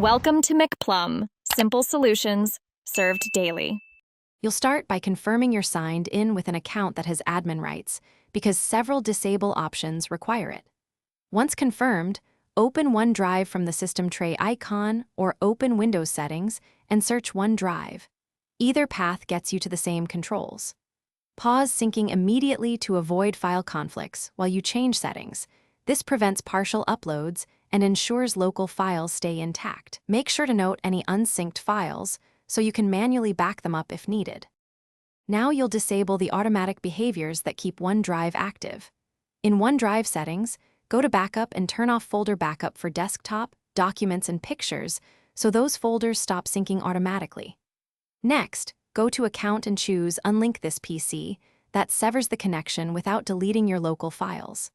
Welcome to McPlum, simple solutions served daily. You'll start by confirming you're signed in with an account that has admin rights, because several disable options require it. Once confirmed, open OneDrive from the system tray icon or open Windows settings and search OneDrive. Either path gets you to the same controls. Pause syncing immediately to avoid file conflicts while you change settings. This prevents partial uploads and ensures local files stay intact. Make sure to note any unsynced files so you can manually back them up if needed. Now you'll disable the automatic behaviors that keep OneDrive active. In OneDrive settings, go to Backup and turn off folder backup for desktop, documents, and pictures so those folders stop syncing automatically. Next, go to Account and choose Unlink this PC. That severs the connection without deleting your local files.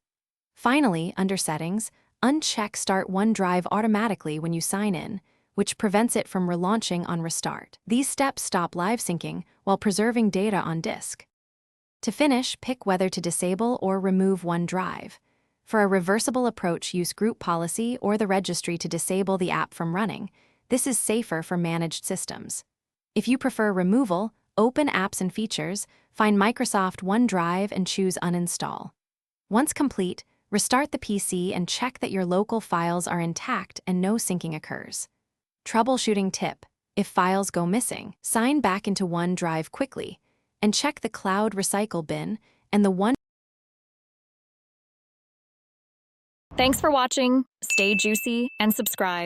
Finally, under Settings, uncheck Start OneDrive automatically when you sign in, which prevents it from relaunching on restart. These steps stop live syncing while preserving data on disk. To finish, pick whether to disable or remove OneDrive. For a reversible approach, use Group Policy or the registry to disable the app from running. This is safer for managed systems. If you prefer removal, open Apps and Features, find Microsoft OneDrive and choose Uninstall. Once complete, restart the PC and check that your local files are intact and no syncing occurs. Troubleshooting tip: if files go missing, sign back into OneDrive quickly and check the Cloud Recycle bin and the One. Thanks for watching. Stay juicy and subscribe.